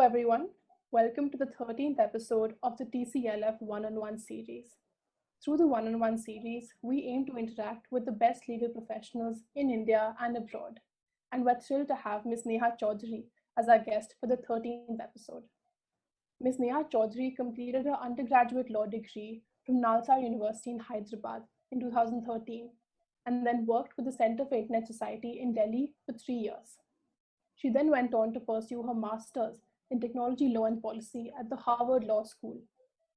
everyone. Welcome to the 13th episode of the TCLF One-on-One series. Through the One-on-One series, we aim to interact with the best legal professionals in India and abroad. And we're thrilled to have Ms. Neha Chaudhary as our guest for the 13th episode. Ms. Neha Chaudhary completed her undergraduate law degree from NALSAR University in Hyderabad in 2013 and then worked with the Centre for Internet Society in Delhi for 3 years. She then went on to pursue her master's in technology law and policy at the Harvard Law School,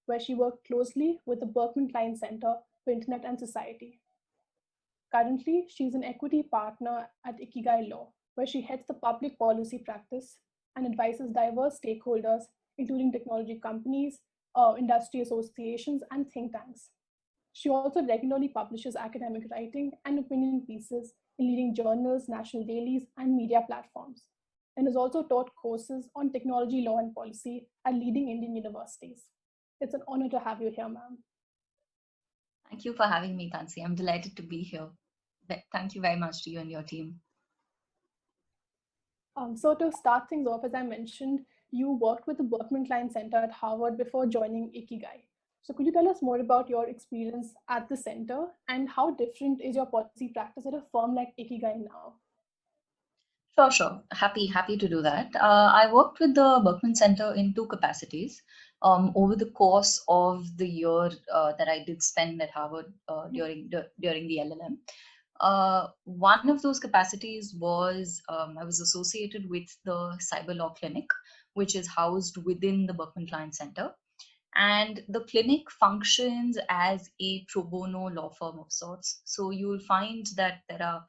where she worked closely with the Berkman Klein Centre for Internet and Society. Currently, she is an equity partner at Ikigai Law, where she heads the public policy practice and advises diverse stakeholders, including technology companies, industry associations, and think tanks. She also regularly publishes academic writing and opinion pieces in leading journals, national dailies, and media platforms, and has also taught courses on technology law and policy at leading Indian universities. It's an honor to have you here, ma'am. Thank you for having me, Tansi. I'm delighted to be here. Thank you very much to you and your team. So to start things off, as I mentioned, you worked with the Berkman Klein Centre at Harvard before joining Ikigai. So could you tell us more about your experience at the center and how different is your policy practice at a firm like Ikigai now? Sure. Happy to do that. I worked with the Berkman Center in two capacities over the course of the year that I did spend at Harvard during the LLM. One of those capacities was I was associated with the cyberlaw clinic, which is housed within the Berkman Klein Center. And the clinic functions as a pro bono law firm of sorts. So you'll find that there are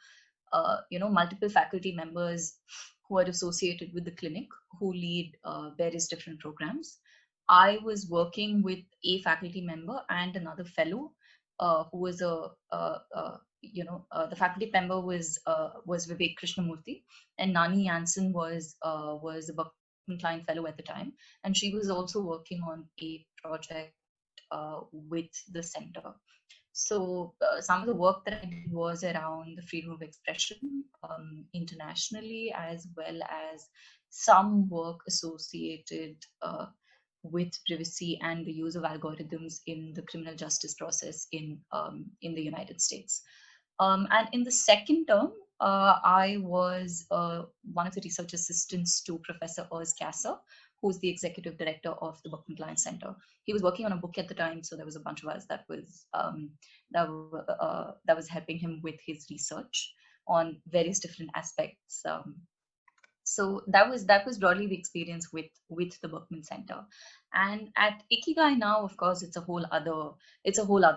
multiple faculty members who are associated with the clinic who lead various different programs. I was working with a faculty member and another fellow who was the faculty member was Vivek Krishnamurthy, and Nani Jansen was a Berkman Klein fellow at the time, and she was also working on a project with the center. So some of the work that I did was around the freedom of expression internationally, as well as some work associated with privacy and the use of algorithms in the criminal justice process in the United States. And in the second term, I was one of the research assistants to Professor Urs Kasser, who's the executive director of the Berkman Klein Center. He was working on a book at the time, so there was a bunch of us that was helping him with his research on various different aspects. So that was broadly the experience with the Berkman Center. And at Ikigai now, of course, it's a whole other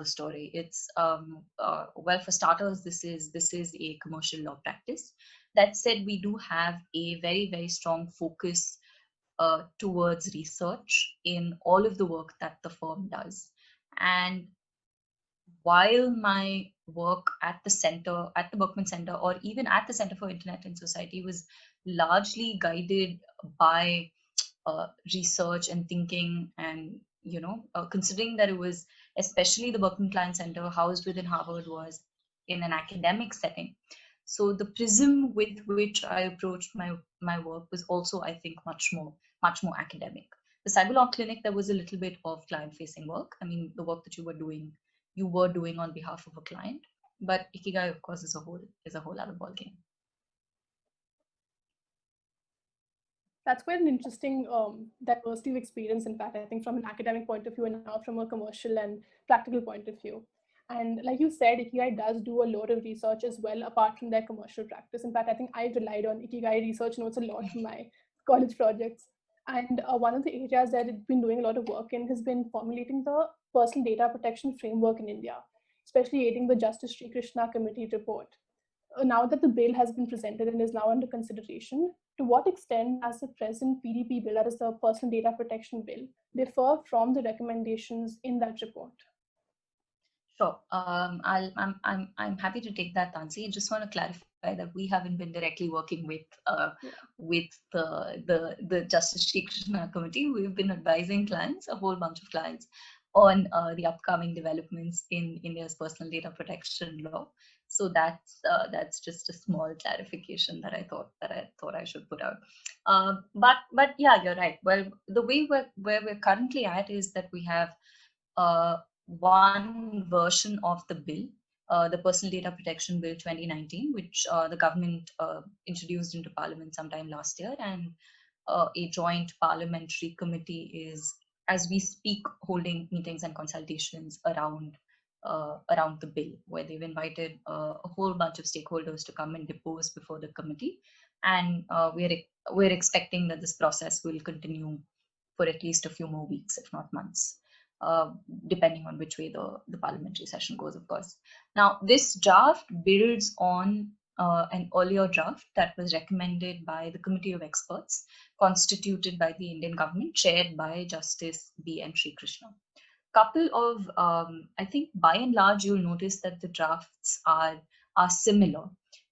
story. It's well, for starters, this is a commercial law practice. That said, we do have a very, very strong focus towards research in all of the work that the firm does. And while my work at the center, at the Berkman Center, or even at the Center for Internet and Society was largely guided by research and thinking, and considering that it was especially the Berkman Klein Center housed within Harvard was in an academic setting. So the prism with which I approached my work was also, I think, much more academic. The cyberlaw clinic, there was a little bit of client-facing work. I mean, the work that you were doing on behalf of a client. But Ikigai, of course, is a whole other ballgame. That's quite an interesting diversity of experience, in fact, I think from an academic point of view and now from a commercial and practical point of view. And like you said, Ikigai does do a lot of research as well, apart from their commercial practice. In fact, I think I relied on Ikigai research notes a lot for my college projects. And one of the areas that it's been doing a lot of work in has been formulating the personal data protection framework in India, especially aiding the Justice Sri Krishna Committee report. Now that the bill has been presented and is now under consideration, to what extent does the present PDP bill, that is the Personal Data Protection Bill, differ from the recommendations in that report? Sure. I'm happy to take that, Tansi. I just want to clarify that we haven't been directly working with the Justice Sri Krishna Committee. We've been advising clients, a whole bunch of clients, on the upcoming developments in India's personal data protection law. So that's just a small clarification that I thought I should put out. But yeah, you're right. Well, the way where we're currently at is that we have one version of the bill, the Personal Data Protection Bill 2019, which the government introduced into Parliament sometime last year, and a joint parliamentary committee is, as we speak, holding meetings and consultations around the bill, where they've invited a whole bunch of stakeholders to come and depose before the committee, and we're expecting that this process will continue for at least a few more weeks, if not months, uh, depending on which way the parliamentary session goes, of course. Now, this draft builds on an earlier draft that was recommended by the Committee of Experts constituted by the Indian government, chaired by Justice B.N. Srikrishna. Couple of, I think by and large, you'll notice that the drafts are similar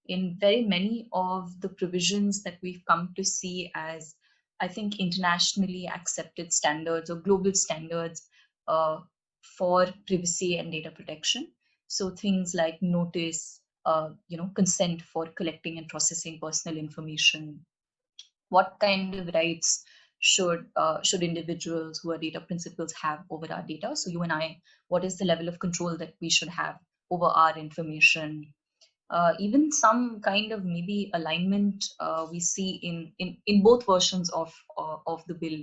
in very many of the provisions that we've come to see as, I think, internationally accepted standards or global standards uh, for privacy and data protection. So things like notice, consent for collecting and processing personal information, what kind of rights should individuals who are data principals have over our data. So you and I, what is the level of control that we should have over our information? Even some kind of maybe alignment we see in both versions of the bill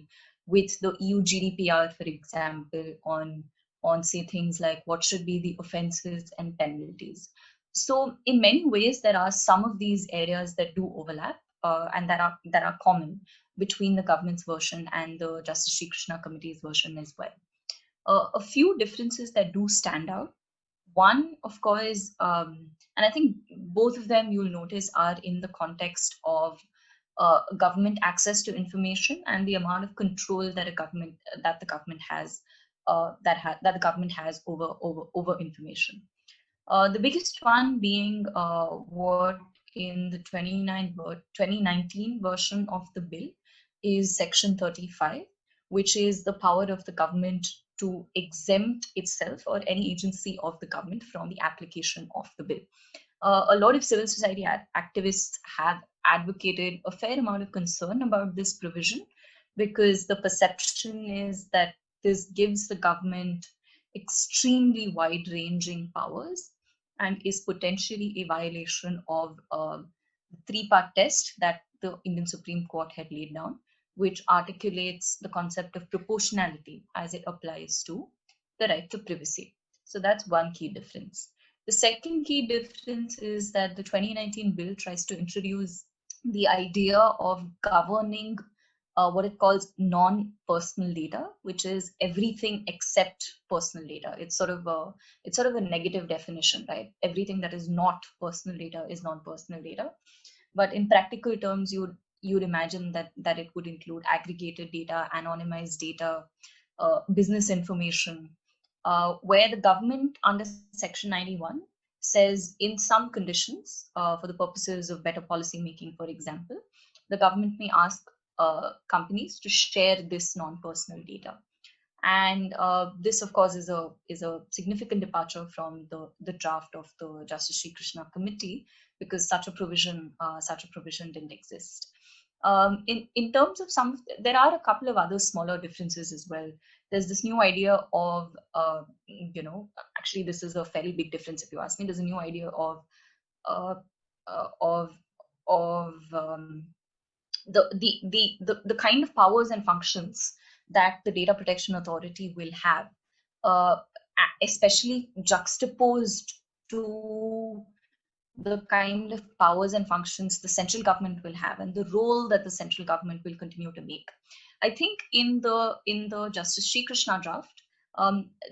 with the EU GDPR, for example, on say things like what should be the offenses and penalties. So in many ways, there are some of these areas that do overlap and that are common between the government's version and the Justice Sri Krishna Committee's version as well. A few differences that do stand out. One, of course, and I think both of them you'll notice are in the context of government access to information and the amount of control that the government has that the government has over information. The biggest one being what in the 2019 version of the bill is Section 35, which is the power of the government to exempt itself or any agency of the government from the application of the bill. A lot of civil society activists have advocated a fair amount of concern about this provision because the perception is that this gives the government extremely wide-ranging powers and is potentially a violation of the three-part test that the Indian Supreme Court had laid down, which articulates the concept of proportionality as it applies to the right to privacy. So that's one key difference. The second key difference is that the 2019 bill tries to introduce the idea of governing what it calls non-personal data, which is everything except personal data. It's sort of a negative definition, right? Everything that is not personal data is non-personal data. But in practical terms, you'd imagine that it would include aggregated data, anonymized data, business information, where the government under Section 91 says in some conditions, for the purposes of better policy making, for example, the government may ask companies to share this non-personal data. And this, of course, is a significant departure from the draft of the Justice Sri Krishna Committee, because such a provision didn't exist. In terms of there are a couple of other smaller differences as well. There's this new idea of, actually this is a fairly big difference if you ask me. There's a new idea of uh, of the kind of powers and functions that the Data Protection Authority will have, especially juxtaposed to the kind of powers and functions the central government will have and the role that the central government will continue to make. I think in the Justice Sri Krishna draft,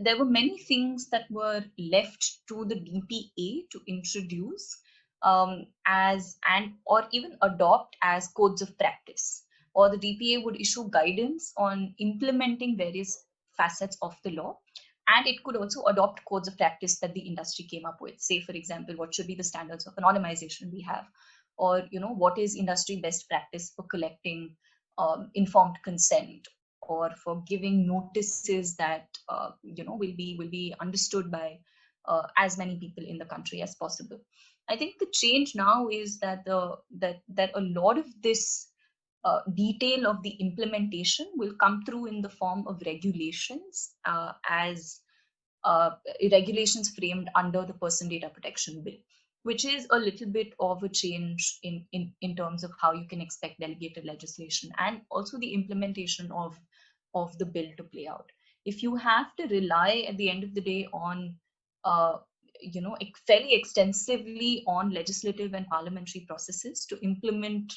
there were many things that were left to the DPA to introduce or even adopt as codes of practice, or the DPA would issue guidance on implementing various facets of the law. And it could also adopt codes of practice that the industry came up with. Say, for example, what should be the standards of anonymization we have, or what is industry best practice for collecting informed consent, or for giving notices that will be understood by as many people in the country as possible. I think the change now is that that a lot of this detail of the implementation will come through in the form of regulations, as regulations framed under the Person Data Protection Bill, which is a little bit of a change in terms of how you can expect delegated legislation and also the implementation of the bill to play out. If you have to rely at the end of the day on uh, fairly extensively on legislative and parliamentary processes to implement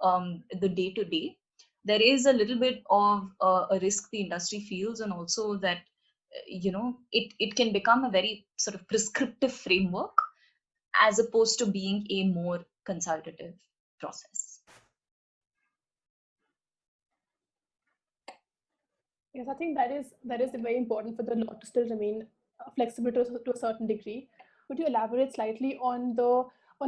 the day to day, there is a little bit of a risk the industry feels, and also that it can become a very sort of prescriptive framework as opposed to being a more consultative process. Yes, I think that is very important for the law to still remain flexible to a certain degree. Would you elaborate slightly on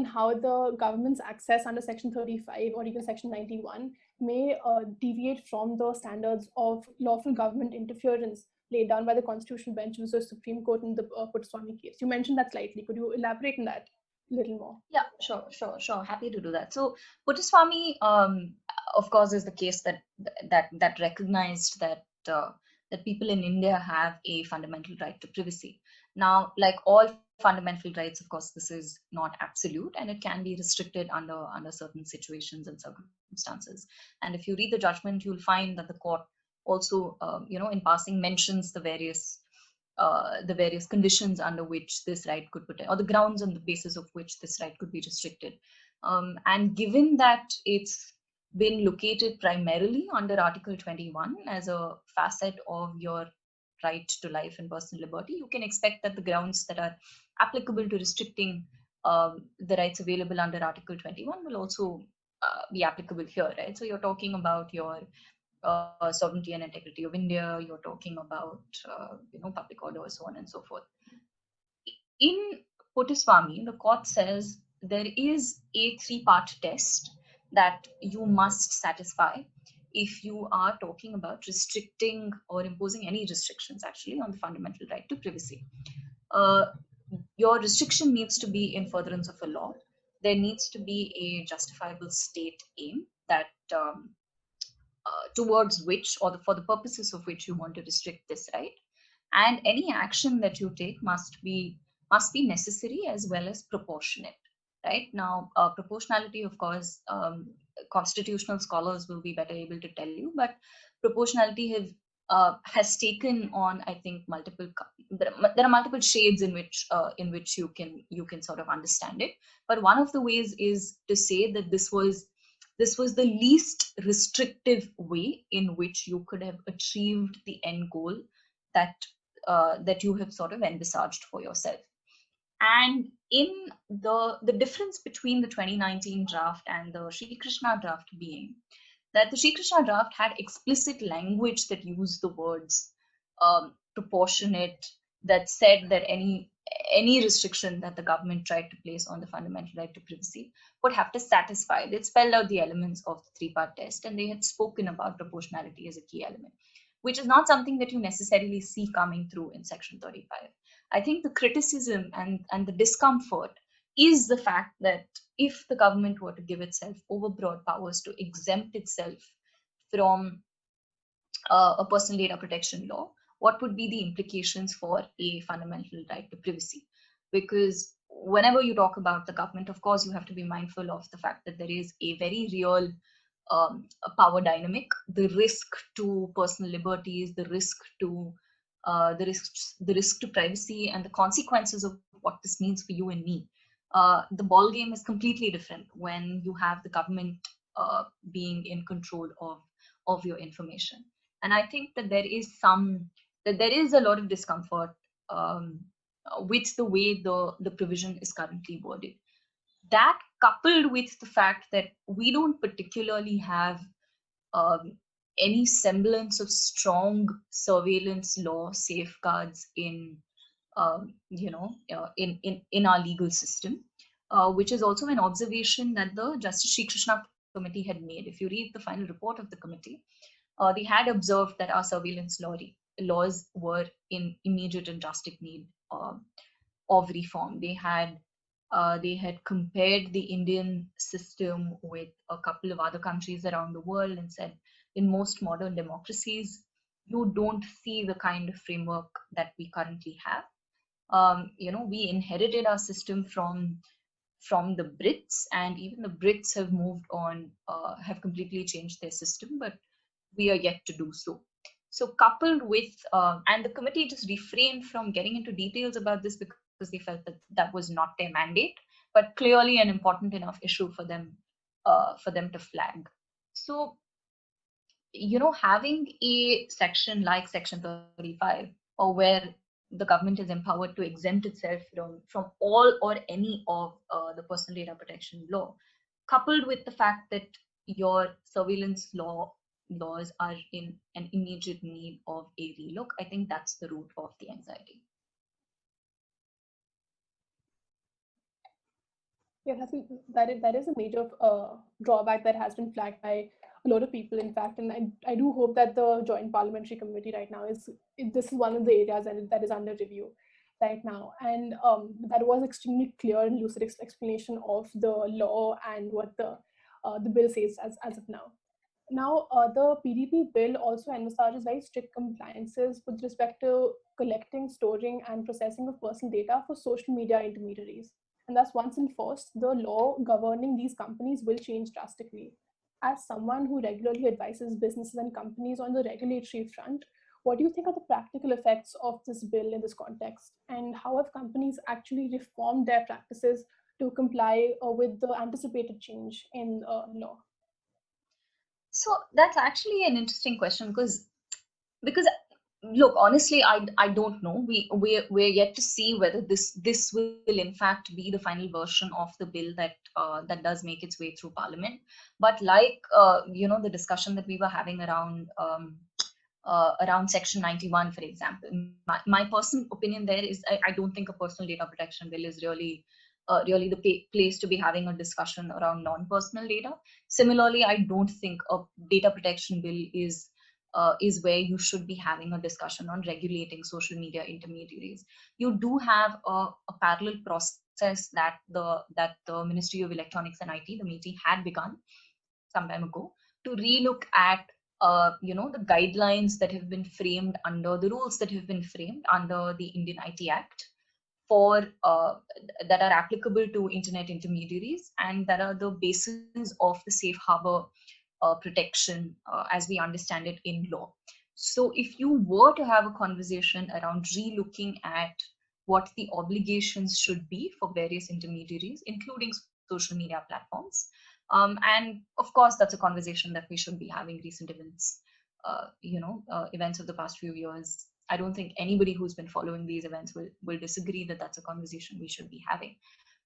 how the government's access under Section 35 or even Section 91 may deviate from the standards of lawful government interference laid down by the Constitutional Bench versus the Supreme Court in the Puttaswamy case? You mentioned that slightly. Could you elaborate on that a little more? Yeah, sure. Happy to do that. So Puttaswamy, of course, is the case that recognized that people in India have a fundamental right to privacy. Now, like all fundamental rights, of course, this is not absolute, and it can be restricted under certain situations and circumstances. And if you read the judgment, you'll find that the court also, in passing, mentions the various conditions under which this right could or the grounds on the basis of which this right could be restricted. And given that it's been located primarily under Article 21 as a facet of your right to life and personal liberty, you can expect that the grounds that are applicable to restricting the rights available under Article 21 will also be applicable here, right? So you're talking about your sovereignty and integrity of India, you're talking about public order, so on and so forth. In Puttaswamy, the court says there is a three-part test that you must satisfy if you are talking about restricting or imposing any restrictions actually on the fundamental right to privacy. Your restriction needs to be in furtherance of a law. There needs to be a justifiable state aim that towards which, or for the purposes of which you want to restrict this right, and any action that you take must be necessary as well as proportionate. Right now, proportionality, of course, constitutional scholars will be better able to tell you, but proportionality has taken on, I think, multiple. There are multiple shades in which you can sort of understand it. But one of the ways is to say that this was the least restrictive way in which you could have achieved the end goal that you have sort of envisaged for yourself. And in the difference between the 2019 draft and the Shri Krishna draft being that the Shri Krishna draft had explicit language that used the words proportionate, that said that any restriction that the government tried to place on the fundamental right to privacy would have to satisfy. They'd spelled out the elements of the three-part test, and they had spoken about proportionality as a key element, which is not something that you necessarily see coming through in Section 35. I think the criticism and the discomfort is the fact that if the government were to give itself overbroad powers to exempt itself from a personal data protection law, what would be the implications for a fundamental right to privacy? Because whenever you talk about the government, of course, you have to be mindful of the fact that there is a very real a power dynamic, the risk to personal liberties, the risk to privacy, and the consequences of what this means for you and me. The ball game is completely different when you have the government being in control of your information. And I think that there is a lot of discomfort with the way the provision is currently worded. That, coupled with the fact that we don't particularly have any semblance of strong surveillance law safeguards in in our legal system, which is also an observation that the Justice Shri Krishna committee had made. If you read the final report of the committee, they had observed that our surveillance laws were in immediate and drastic need of reform. They had compared the Indian system with a couple of other countries around the world and said, in most modern democracies, you don't see the kind of framework that we currently have. We inherited our system from the Brits, and even the Brits have moved on, have completely changed their system, but we are yet to do so. So, coupled with, and the committee just refrained from getting into details about this because they felt that that was not their mandate, but clearly an important enough issue for them to flag. So, having a section like Section 35, or where the government is empowered to exempt itself from all or any of the personal data protection law, coupled with the fact that your surveillance laws are in an immediate need of a relook, I think that's the root of the anxiety. Yeah, I think that is a major drawback that has been flagged by a lot of people, in fact, and I do hope that the Joint Parliamentary Committee right now this is one of the areas that is under review right now, and that was extremely clear and lucid explanation of the law and what the bill says as of now. Now, the PDP bill also envisages very strict compliances with respect to collecting, storing, and processing of personal data for social media intermediaries. And thus, once enforced, the law governing these companies will change drastically. As someone who regularly advises businesses and companies on the regulatory front, what do you think are the practical effects of this bill in this context? And how have companies actually reformed their practices to comply with the anticipated change in law? So that's actually an interesting question because look, honestly, I don't know. We're yet to see whether this will in fact be the final version of the bill that does make its way through Parliament. But like the discussion that we were having around Section 91, for example, my personal opinion there is I don't think a personal data protection bill is really the place to be having a discussion around non-personal data. Similarly, I don't think a data protection bill is where you should be having a discussion on regulating social media intermediaries. You do have a parallel process that the Ministry of Electronics and IT, the MeitY, had begun some time ago to relook at the guidelines that have been framed under the rules that have been framed under the Indian IT Act for that are applicable to internet intermediaries, and that are the basis of the safe harbor protection as we understand it in law. So if you were to have a conversation around relooking at what the obligations should be for various intermediaries, including social media platforms, and of course that's a conversation that we should be having. Recent events, events of the past few years, I don't think anybody who's been following these events will disagree that that's a conversation we should be having.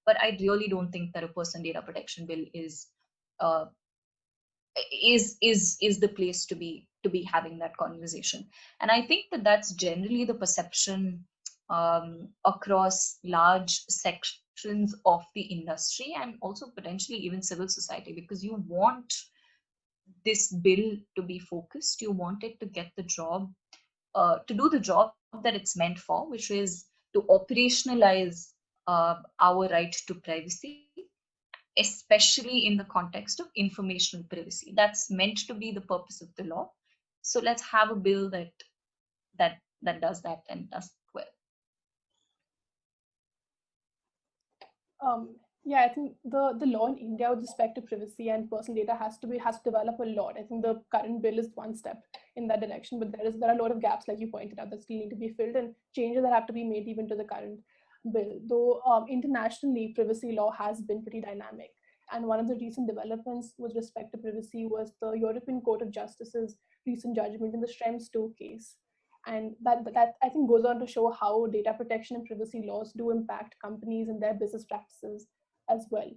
But I really don't think that a person data protection bill uh, is the place to be having that conversation. And I think that that's generally the perception across large sections of the industry, and also potentially even civil society, because you want this bill to be focused. You want it to get the job, to do the job that it's meant for, which is to operationalize our right to privacy, especially in the context of informational privacy. That's meant to be the purpose of the law. So let's have a bill that does that and does it well. Yeah, I think the law in India with respect to privacy and personal data has to develop a lot. I think the current bill is one step in that direction, but there are a lot of gaps, like you pointed out, that still need to be filled, and changes that have to be made even to the current bill. Though internationally, privacy law has been pretty dynamic, and one of the recent developments with respect to privacy was the European Court of Justice's recent judgment in the Schrems II case. And that I think goes on to show how data protection and privacy laws do impact companies and their business practices as well.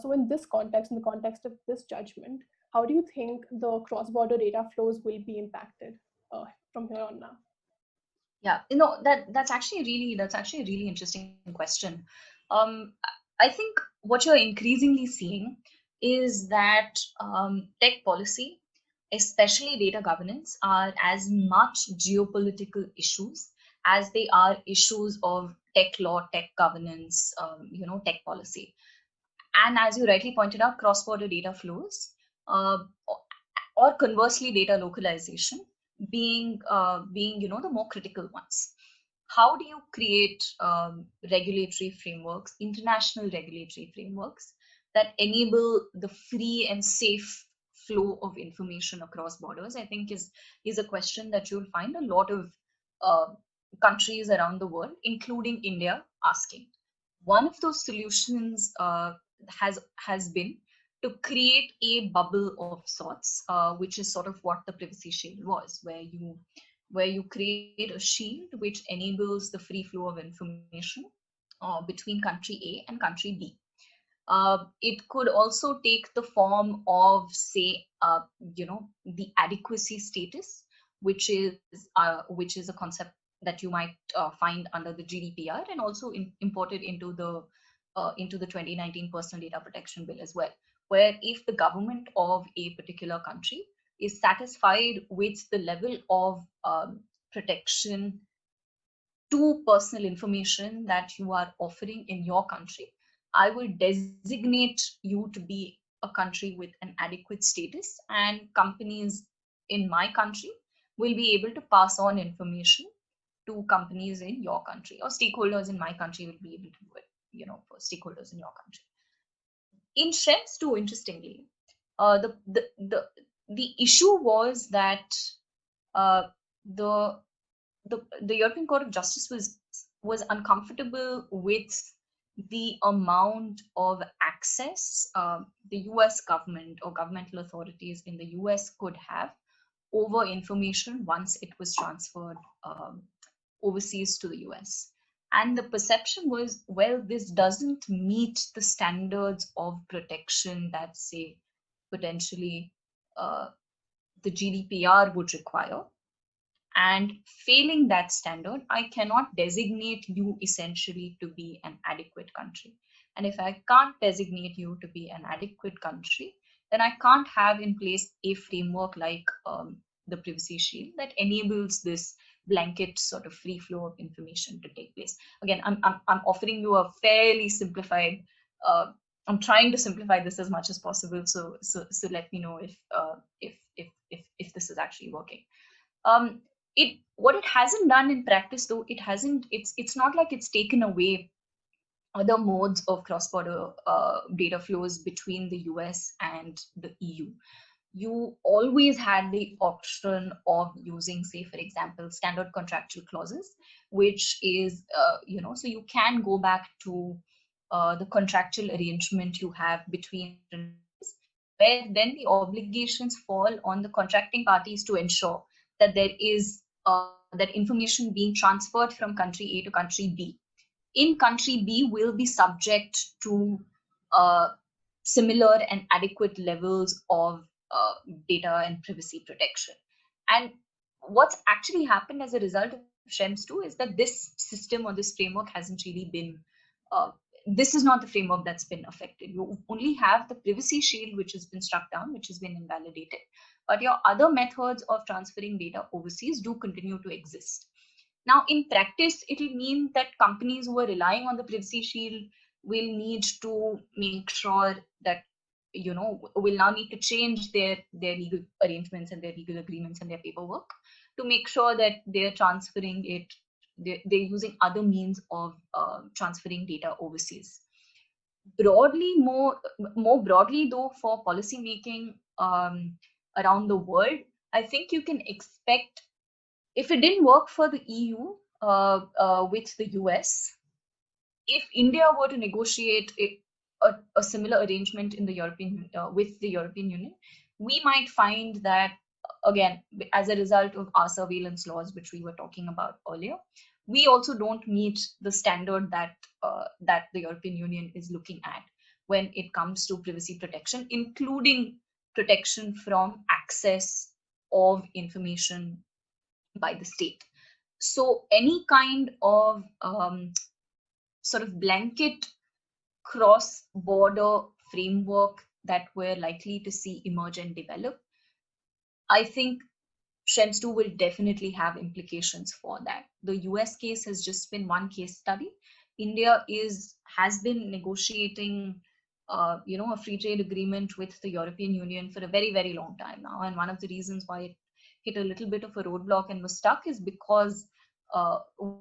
So in this context, in the context of this judgment, how do you think the cross-border data flows will be impacted from here on now? Yeah, that's actually a really interesting question. I think what you're increasingly seeing is that tech policy especially data governance, are as much geopolitical issues as they are issues of tech law, tech governance, tech policy. And as you rightly pointed out, cross-border data flows, uh, or conversely, data localization being the more critical ones. How do you create regulatory frameworks, international regulatory frameworks that enable the free and safe flow of information across borders? I think is a question that you'll find a lot of uh, countries around the world, including India, asking. One of those solutions has been to create a bubble of sorts, which is sort of what the privacy shield was, where you create a shield which enables the free flow of information between country A and country B. It could also take the form of, say, the adequacy status, which is a concept that you might find under the GDPR, and also imported into the 2019 Personal Data Protection Bill as well, where if the government of a particular country is satisfied with the level of protection to personal information that you are offering in your country, I will designate you to be a country with an adequate status, and companies in my country will be able to pass on information to companies in your country, or stakeholders in my country will be able to do it, for stakeholders in your country. In Schrems too, interestingly, the issue was that uh, the the European Court of Justice was uncomfortable with the amount of access the US government or governmental authorities in the US could have over information once it was transferred overseas to the US. And the perception was, well, this doesn't meet the standards of protection that, say, potentially uh, the GDPR would require. And failing that standard, I cannot designate you essentially to be an adequate country. And if I can't designate you to be an adequate country, then I can't have in place a framework like the Privacy Shield that enables this blanket sort of free flow of information to take place. Again, I'm offering you a fairly simplified. I'm trying to simplify this as much as possible. So let me know if this is actually working. Um, what it hasn't done in practice, though, it's not like it's taken away other modes of cross-border data flows between the US and the EU. You always had the option of using, say, for example, standard contractual clauses, which is, so you can go back to the contractual arrangement you have between different parties, where then the obligations fall on the contracting parties to ensure that there is that information being transferred from country A to country B in country B will be subject to uh, similar and adequate levels of data and privacy protection. And what's actually happened as a result of Schrems 2 is that this system or this framework hasn't really been, uh, this is not the framework that's been affected. You only have the privacy shield, which has been struck down, which has been invalidated. But your other methods of transferring data overseas do continue to exist. Now, in practice, it'll mean that companies who are relying on the privacy shield will need to make sure that, will now need to change their legal arrangements and their legal agreements and their paperwork to make sure that they're transferring it, they're using other means of transferring data overseas. Broadly, more broadly though, for policy making around the world, I think you can expect, if it didn't work for the EU with the US, if India were to negotiate a similar arrangement in the European with the European Union, we might find that, again, as a result of our surveillance laws, which we were talking about earlier, we also don't meet the standard that the European Union is looking at when it comes to privacy protection, including protection from access of information by the state. So any kind of sort of blanket cross-border framework that we're likely to see emerge and develop, I think Schrems 2 will definitely have implications for that. The US case has just been one case study. India has been negotiating, a free trade agreement with the European Union for a very, very long time now. And one of the reasons why it hit a little bit of a roadblock and was stuck is because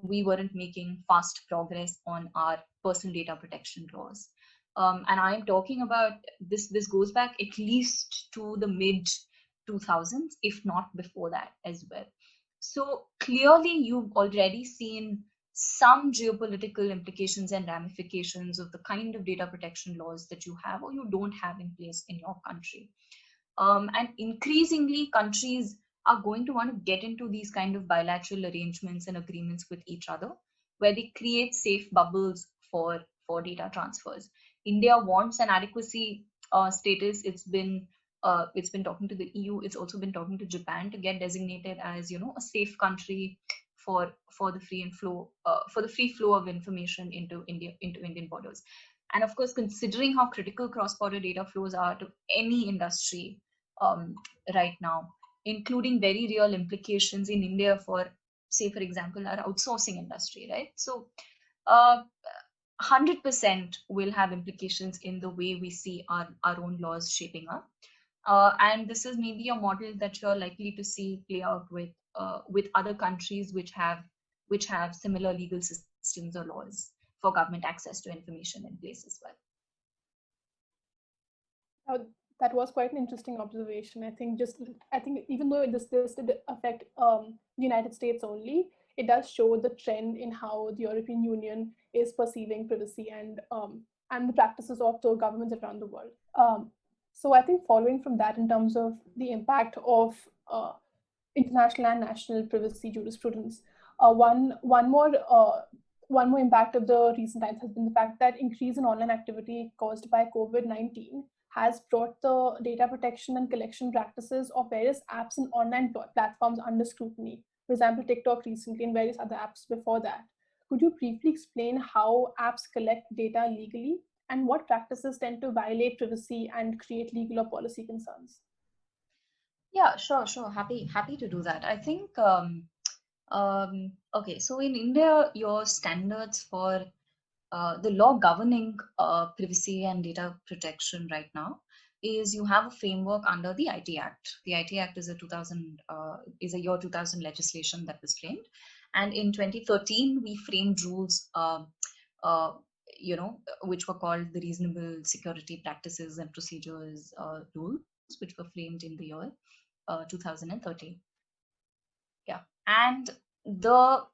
we weren't making fast progress on our personal data protection laws. And I am talking about this. This goes back at least to the mid 2000s, if not before that as well. So clearly, you've already seen some geopolitical implications and ramifications of the kind of data protection laws that you have or you don't have in place in your country. And increasingly, countries are going to want to get into these kind of bilateral arrangements and agreements with each other, where they create safe bubbles for data transfers. India wants an adequacy status. It's been talking to the EU. It's also been talking to Japan to get designated as a safe country for the free flow of information into Indian borders. And of course, considering how critical cross-border data flows are to any industry right now, including very real implications in India for, say, for example, our outsourcing industry, right? So, 100% will have implications in the way we see our own laws shaping up. And this is maybe a model that you're likely to see play out with other countries which have similar legal systems or laws for government access to information in place as well. Uh, that was quite an interesting observation. I think even though this did affect the United States only, it does show the trend in how the European Union is perceiving privacy and the practices of the governments around the world. So I think following from that, in terms of the impact of international and national privacy jurisprudence, one more impact of the recent times has been the fact that increase in online activity caused by COVID-19 has brought the data protection and collection practices of various apps and online platforms under scrutiny. For example, TikTok recently and various other apps before that. Could you briefly explain how apps collect data legally and what practices tend to violate privacy and create legal or policy concerns? Yeah, sure. Happy to do that. I think okay. So in India, your standards for the law governing privacy and data protection right now is you have a framework under the IT Act. The IT Act is a 2000 is a year 2000 legislation that was framed, and in 2013 we framed rules, uh, which were called the Reasonable Security Practices and Procedures rules, which were framed in the year 2013. Yeah, and the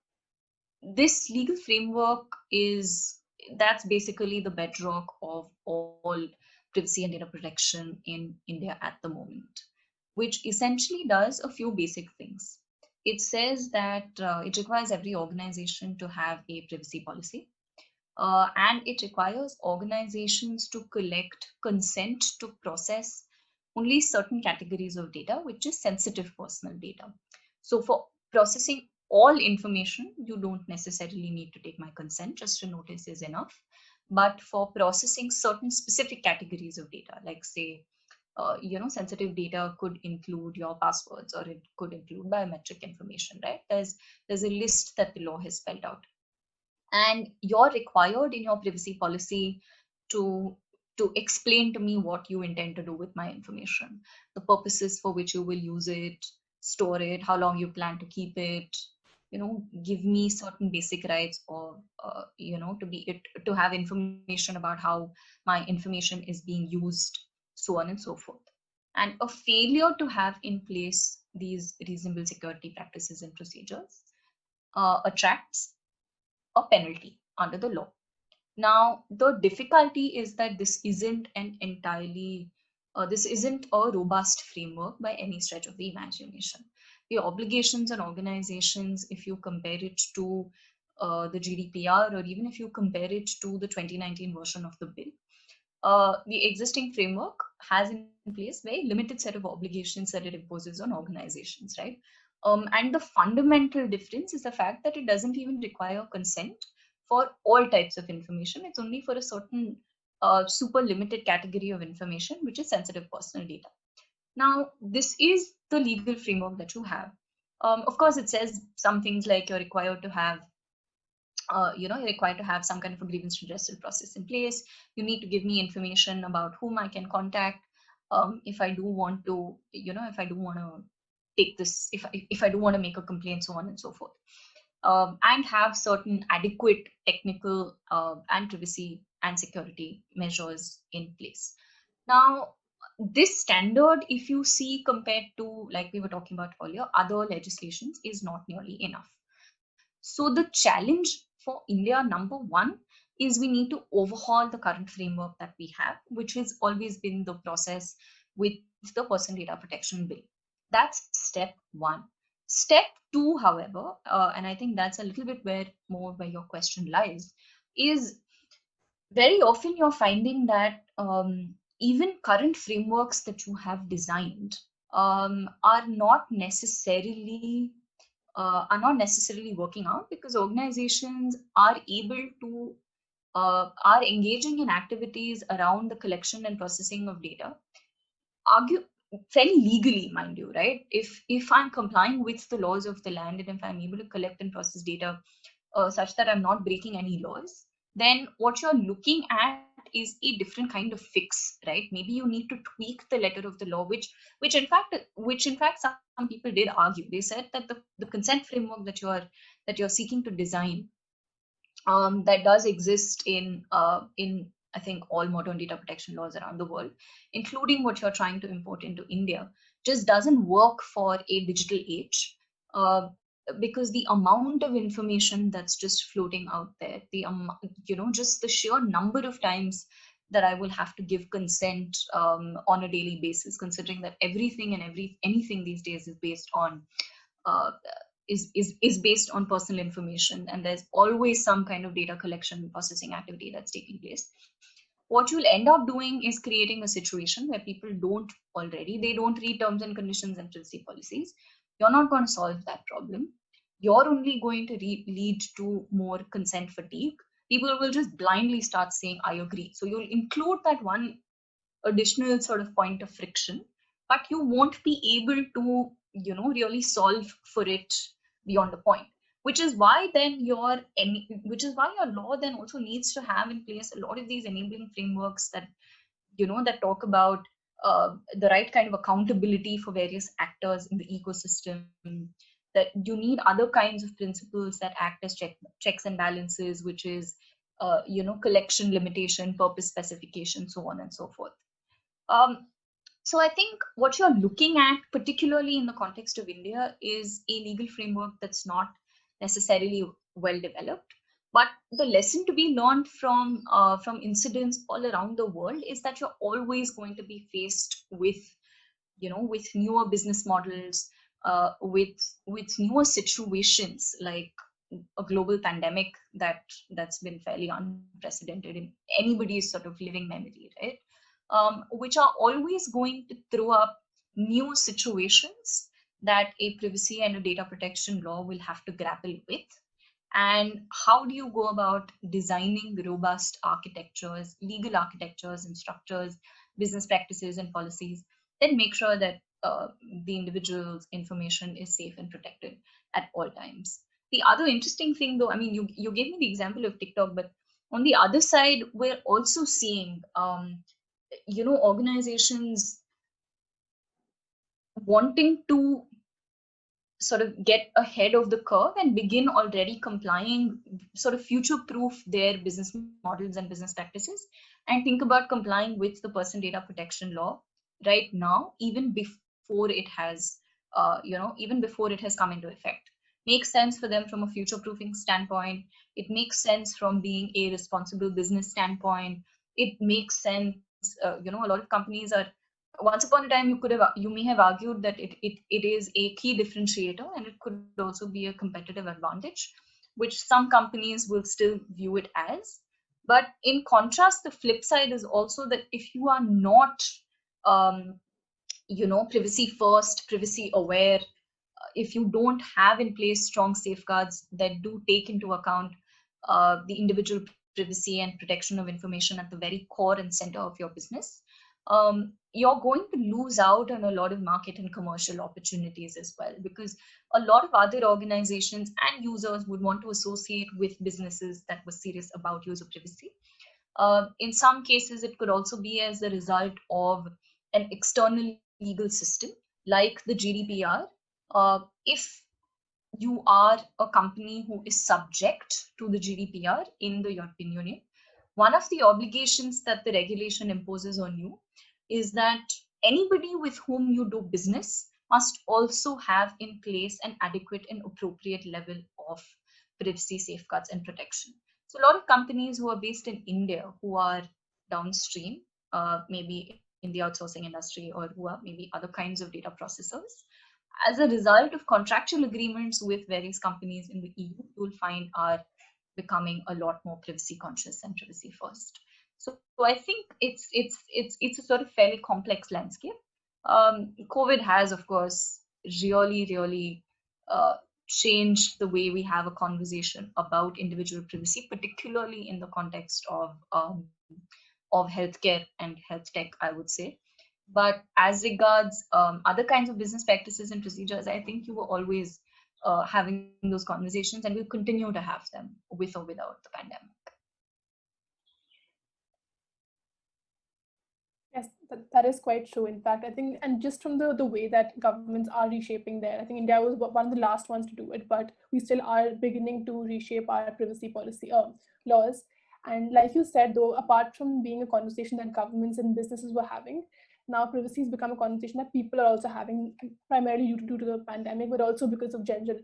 this legal framework is that's basically the bedrock of all privacy and data protection in India at the moment, which essentially does a few basic things. It says that it requires every organization to have a privacy policy, and it requires organizations to collect consent to process only certain categories of data, which is sensitive personal data. So for processing all information, you don't necessarily need to take my consent, just a notice is enough. But for processing certain specific categories of data, like say, sensitive data could include your passwords or it could include biometric information, right? There's a list that the law has spelled out, and you're required in your privacy policy to explain to me what you intend to do with my information, the purposes for which you will use it, store it, how long you plan to keep it, give me certain basic rights, or to have information about how my information is being used, so on and so forth. And a failure to have in place these reasonable security practices and procedures attracts a penalty under the law. Now, the difficulty is that this isn't a robust framework by any stretch of the imagination. The obligations on organizations, if you compare it to the GDPR, or even if you compare it to the 2019 version of the bill, the existing framework has in place very limited set of obligations that it imposes on organizations, right? And the fundamental difference is the fact that it doesn't even require consent for all types of information. It's only for a certain super limited category of information, which is sensitive personal data. Now, this is the legal framework that you have. Of course, it says some things like you're required to have you're required to have some kind of a grievance redressal process in place. You need to give me information about whom I can contact if I do want to, if I do want to take this, if I do want to make a complaint, so on and so forth, and have certain adequate technical and privacy and security measures in place. Now, this standard, if you see compared to, like we were talking about earlier, other legislations, is not nearly enough. So the challenge for India, number one, is we need to overhaul the current framework that we have, which has always been the process with the Personal Data Protection Bill. That's step one. Step two, however, and I think that's a little bit where your question lies, is very often you're finding that even current frameworks that you have designed are not necessarily working out, because organizations are able to are engaging in activities around the collection and processing of data, argue fairly legally, mind you, right? If I'm complying with the laws of the land, and if I'm able to collect and process data such that I'm not breaking any laws, then what you're looking at is a different kind of fix, right? Maybe you need to tweak the letter of the law, which in fact some people did argue. They said that the consent framework that you're seeking to design, that does exist in I think all modern data protection laws around the world, including what you're trying to import into India, just doesn't work for a digital age. Because the amount of information that's just floating out there, just the sheer number of times that I will have to give consent on a daily basis, considering that everything and anything these days is based on uh, is based on personal information, and there's always some kind of data collection and processing activity that's taking place. What you'll end up doing is creating a situation where people they don't read terms and conditions and privacy policies. You're not going to solve that problem. You're only going to lead to more consent fatigue. People will just blindly start saying, I agree. So you'll include that one additional sort of point of friction, but you won't be able to, really solve for it beyond the point. Which is why your law then also needs to have in place a lot of these enabling frameworks that talk about the right kind of accountability for various actors in the ecosystem, that you need other kinds of principles that act as checks and balances, which is collection limitation, purpose specification, so on and so forth. So I think what you're looking at, particularly in the context of India, is a legal framework that's not necessarily well developed. But the lesson to be learned from incidents all around the world is that you're always going to be faced with newer business models, with newer situations, like a global pandemic that's been fairly unprecedented in anybody's sort of living memory, right? Which are always going to throw up new situations that a privacy and a data protection law will have to grapple with. And how do you go about designing robust architectures, legal architectures and structures, business practices and policies that make sure that the individual's information is safe and protected at all times? The other interesting thing, though, I mean, you gave me the example of TikTok, but on the other side, we're also seeing organizations wanting to sort of get ahead of the curve and begin already complying, sort of future proof their business models and business practices, and think about complying with the personal data protection law right now, even before it has come into effect. Makes sense for them from a future proofing standpoint. It makes sense from being a responsible business standpoint. It makes sense. A lot of companies are, once upon a time, you may have argued that it is a key differentiator, and it could also be a competitive advantage, which some companies will still view it as. But in contrast, the flip side is also that if you are not privacy first, privacy aware, if you don't have in place strong safeguards that do take into account the individual privacy and protection of information at the very core and center of your business, you're going to lose out on a lot of market and commercial opportunities as well, because a lot of other organizations and users would want to associate with businesses that were serious about user privacy. In some cases, it could also be as a result of an external legal system like the GDPR. If you are a company who is subject to the GDPR in the European Union, one of the obligations that the regulation imposes on you is that anybody with whom you do business must also have in place an adequate and appropriate level of privacy safeguards and protection. So a lot of companies who are based in India, who are downstream, maybe in the outsourcing industry, or who are maybe other kinds of data processors, as a result of contractual agreements with various companies in the EU, you'll find are becoming a lot more privacy conscious and privacy first. So I think it's a sort of fairly complex landscape. COVID has, of course, really changed the way we have a conversation about individual privacy, particularly in the context of healthcare and health tech, I would say. But as regards other kinds of business practices and procedures, I think you were always having those conversations, and will continue to have them with or without the pandemic. Yes, that is quite true. In fact, I think, and just from the way that governments are reshaping there, I think India was one of the last ones to do it, but we still are beginning to reshape our privacy policy laws. And like you said, though, apart from being a conversation that governments and businesses were having, now privacy has become a conversation that people are also having, primarily due to the pandemic, but also because of general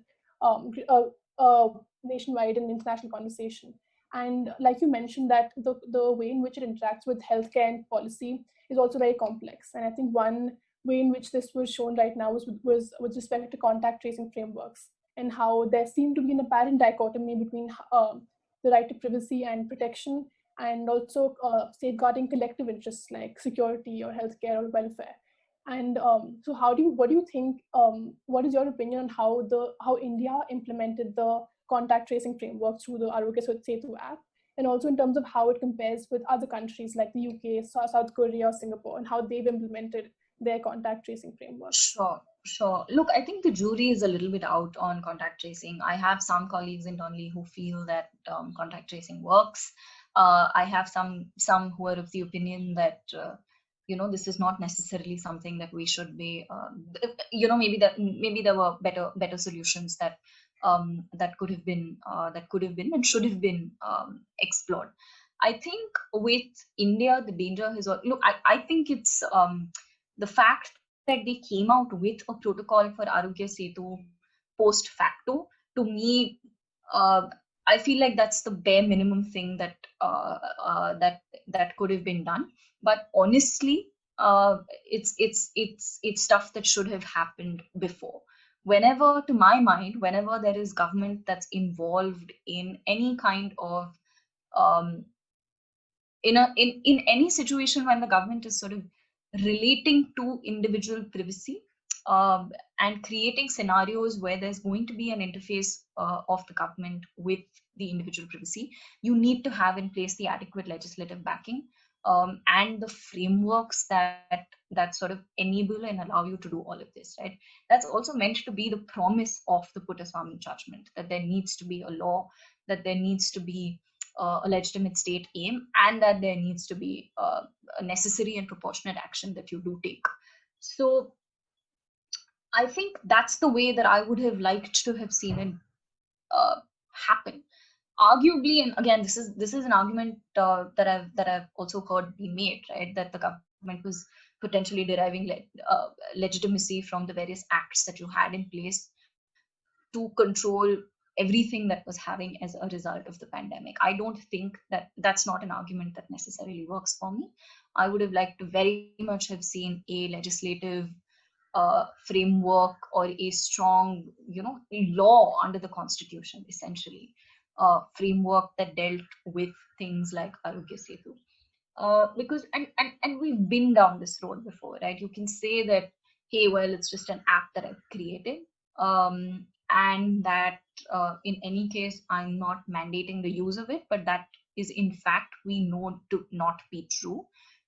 nationwide and international conversation. And like you mentioned, that the way in which it interacts with healthcare and policy is also very complex. And I think one way in which this was shown right now was with respect to contact tracing frameworks, and how there seemed to be an apparent dichotomy between the right to privacy and protection, and also safeguarding collective interests like security or healthcare or welfare. And so, what do you think? What is your opinion on how India implemented the contact tracing framework through the Arogya Setu app, and also in terms of how it compares with other countries like the UK, South Korea, Singapore, and how they've implemented their contact tracing frameworks? Sure. Look, I think the jury is a little bit out on contact tracing. I have some colleagues internally who feel that contact tracing works. I have some who are of the opinion that this is not necessarily something that we should be. Maybe there were better solutions that could have been and should have been explored. I think with India, the danger has look. I think it's the fact that they came out with a protocol for Arogya Setu post facto. To me, I feel like that's the bare minimum thing that could have been done. But honestly, it's stuff that should have happened before. Whenever, to my mind, whenever there is government that's involved in any kind of in any situation when the government is sort of relating to individual privacy, and creating scenarios where there's going to be an interface of the government with the individual privacy, you need to have in place the adequate legislative backing, and the frameworks that sort of enable and allow you to do all of this, right? That's also meant to be the promise of the Puttaswamy judgment, that there needs to be a law, that there needs to be a legitimate state aim, and that there needs to be a necessary and proportionate action that you do take. So I think that's the way that I would have liked to have seen it happen. Arguably, and again, this is an argument that I've also heard be made, right? That the government was potentially deriving legitimacy from the various acts that you had in place to control everything that was having as a result of the pandemic. I don't think that that's not an argument that necessarily works for me. I would have liked to very much have seen a legislative framework or a strong, law under the Constitution, essentially, framework that dealt with things like Arogya Setu. Because and we've been down this road before, right? You can say that, hey, well, it's just an app that I've created, and that in any case I'm not mandating the use of it, but that is in fact we know to not be true.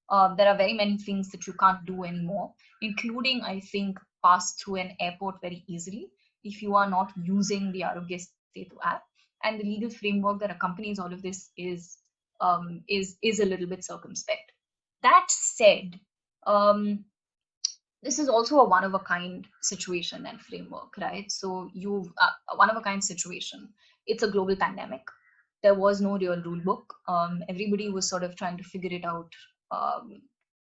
There are very many things that you can't do anymore, including, I think, pass through an airport very easily if you are not using the Arogya Setu app. And the legal framework that accompanies all of this is a little bit circumspect. That said, um, this is also a one of a kind situation and framework, right? So you've a one of a kind situation. It's a global pandemic. There was no real rule book. Everybody was sort of trying to figure it out um,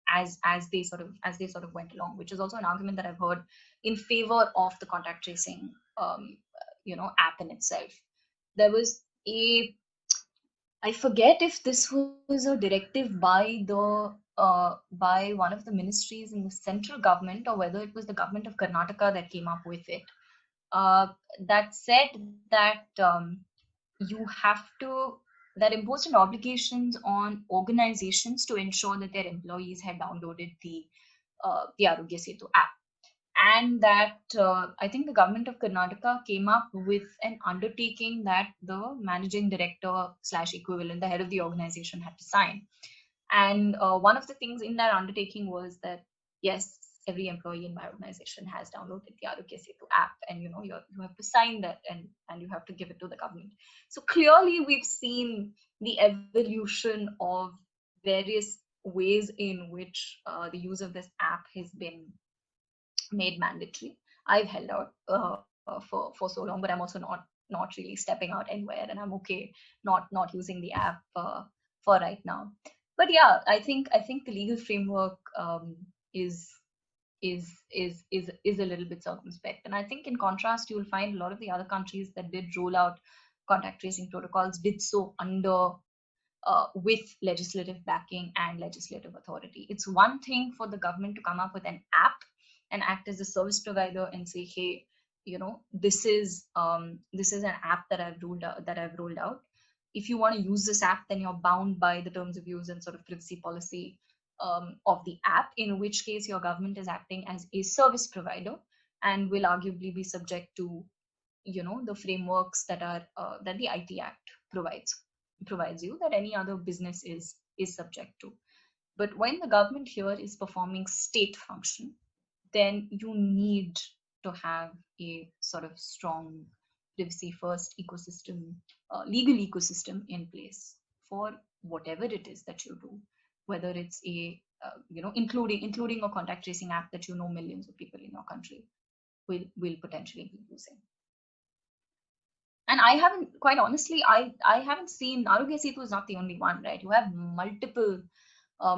as they sort of went along, which is also an argument that I've heard in favor of the contact tracing app in itself. There was a I forget if this was a directive by one of the ministries in the central government, or whether it was the government of Karnataka that came up with it. That said that you have to that imposed an obligations on organizations to ensure that their employees had downloaded the Arogya Setu app, and that I think the government of Karnataka came up with an undertaking that the managing director slash equivalent, the head of the organization, had to sign. And one of the things in that undertaking was that yes, every employee in my organization has downloaded the Arogya Setu app, and you have to sign that, and you have to give it to the government. So clearly, we've seen the evolution of various ways in which the use of this app has been made mandatory. I've held out for so long, but I'm also not really stepping out anywhere, and I'm okay not using the app for right now. But yeah, I think the legal framework is is a little bit circumspect, and I think in contrast, you'll find a lot of the other countries that did roll out contact tracing protocols did so under with legislative backing and legislative authority. It's one thing for the government to come up with an app and act as a service provider and say, hey, this is an app that I've rolled out. If you want to use this app, then you're bound by the terms of use and sort of privacy policy of the app, in which case your government is acting as a service provider and will arguably be subject to the frameworks that the IT Act provides you, that any other business is subject to. But when the government here is performing state function, then you need to have a sort of strong privacy first ecosystem, legal ecosystem in place for whatever it is that you do, whether it's including a contact tracing app that millions of people in your country will potentially be using. And I haven't, quite honestly, I haven't seen, Arogya Setu is not the only one, right? You have multiple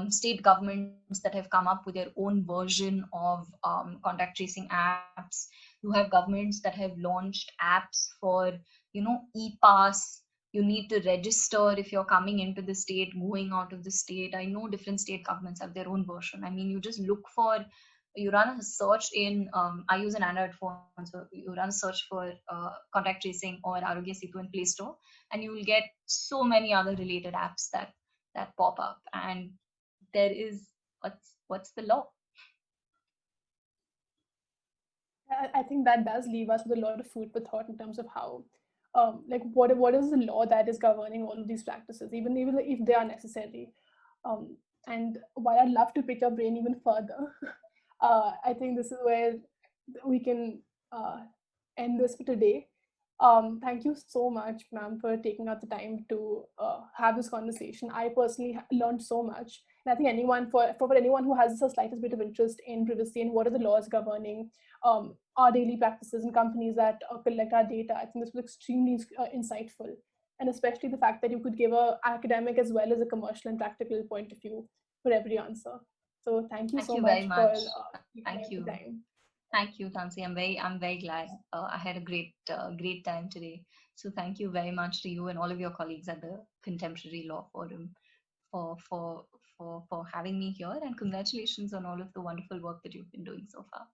state governments that have come up with their own version of contact tracing apps. You have governments that have launched apps for, e-pass. You need to register if you're coming into the state, moving out of the state. I know different state governments have their own version. I mean, you run a search in, I use an Android phone, so you run a search for contact tracing or Arogya Setu in Play Store, and you will get so many other related apps that pop up. And there is, what's the law? I think that does leave us with a lot of food for thought in terms of how, what is the law that is governing all of these practices, even if they are necessary. And while I'd love to pick your brain even further, I think this is where we can end this for today. Thank you so much, ma'am, for taking out the time to have this conversation. I personally learned so much. And I think for anyone who has the slightest bit of interest in privacy and what are the laws governing our daily practices and companies that collect our data, I think this was extremely insightful. And especially the fact that you could give an academic as well as a commercial and practical point of view for every answer. So thank you so much for thank you. Time. Thank you, Tansi. I'm very glad. I had a great time today. So thank you very much to you and all of your colleagues at the Contemporary Law Forum for having me here, and congratulations on all of the wonderful work that you've been doing so far.